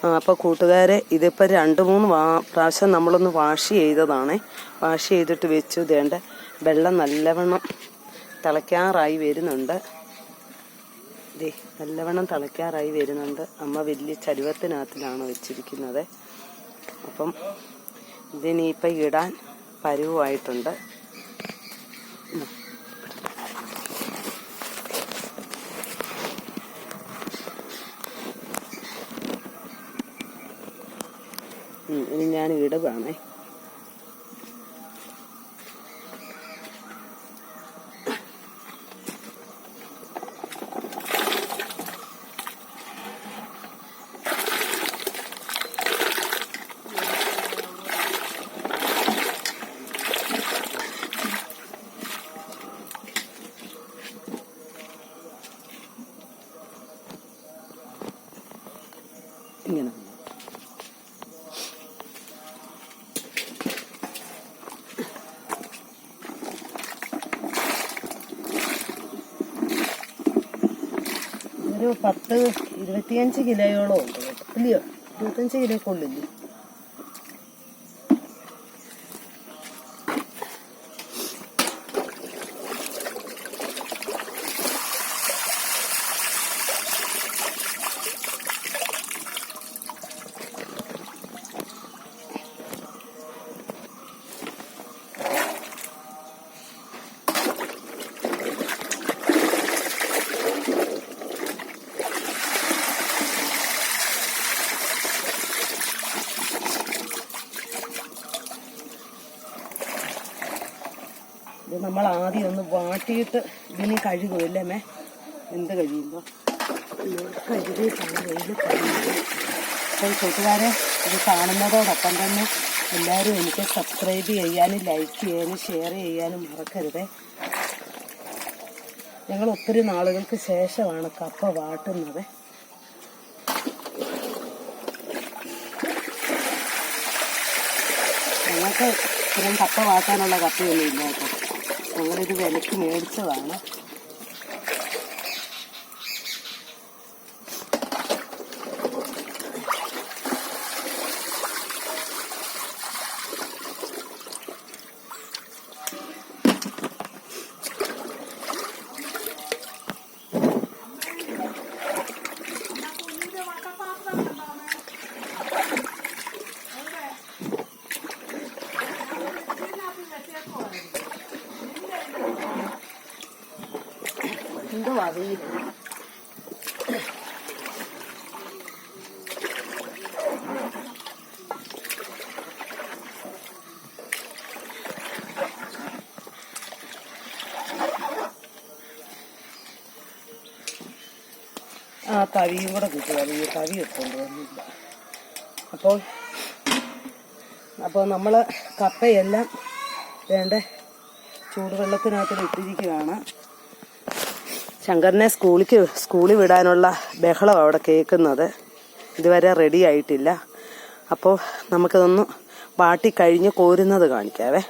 അപ്പോൾ കൂട്ടുകാരെ, ഇതിപ്പോൾ 2-3 പ്രാവശ്യം നമ്മളൊന്ന് വാഷ് ചെയ്തതാണ്. വാഷ് ചെയ്തിട്ട് വെച്ചു. ഇതേണ്ട വെള്ളം നല്ലവണ്ണം തിളയ്ക്കാറായി വരുന്നുണ്ട്. ഇതേ നല്ലവണ്ണം തിളയ്ക്കാറായി വരുന്നുണ്ട്. അമ്മ വലിയ ചരുവത്തിനകത്തിലാണ് വെച്ചിരിക്കുന്നത്. അപ്പം ഇതിനിപ്പം ഇടാൻ പരുവമായിട്ടുണ്ട്. ഇനി ഞാൻ ഇടുകയാണേ. ഇങ്ങനെ ഒരു 10-25 കിലോയോളം ഉണ്ട്. ഇല്ലയോ? 25 കിലോ കൊള്ളില്ലേ? ഇത് നമ്മൾ ആദ്യം ഒന്ന് വാട്ടിയിട്ട് ഇതിന് കഴുകുമല്ലേ മേ? എന്ത് കഴിയുമ്പോൾ കഴുകിയിട്ടാണ് വെയിൽ കഴിയുന്നത്. അപ്പോൾ കൂട്ടുകാരെ, ഇത് കാണുന്നതോടൊപ്പം തന്നെ എല്ലാവരും എനിക്ക് സബ്സ്ക്രൈബ് ചെയ്യാനും ലൈക്ക് ചെയ്യാനും ഷെയർ ചെയ്യാനും മറക്കരുതേ. ഞങ്ങൾ ഒത്തിരി നാളുകൾക്ക് ശേഷമാണ് കപ്പ വാട്ടുന്നത്. ഞങ്ങൾക്ക് ഇത്രയും കപ്പ വാട്ടാനുള്ള കപ്പയൊന്നും ഇല്ല കേട്ടോ. ഞങ്ങളിത് വിലക്ക് മേടിച്ചതാണ്. എന്തുവാ വെയിൽ? ആ തവിയും കൂടെ കിട്ടുക. തവി എടുത്തോണ്ട് വന്നില്ല. അപ്പോൾ നമ്മൾ കപ്പയെല്ലാം വേണ്ട ചൂടുവെള്ളത്തിനകത്ത് ഇട്ടിരിക്കുകയാണ്. ശങ്കറിനെ സ്കൂളിൽ വിടാനുള്ള ബഹളം അവിടെ കേൾക്കുന്നത്. ഇതുവരെ റെഡി ആയിട്ടില്ല. അപ്പോൾ നമുക്കിതൊന്ന് വാട്ടി കഴിഞ്ഞ് കോരുന്നത് കാണിക്കാവേ.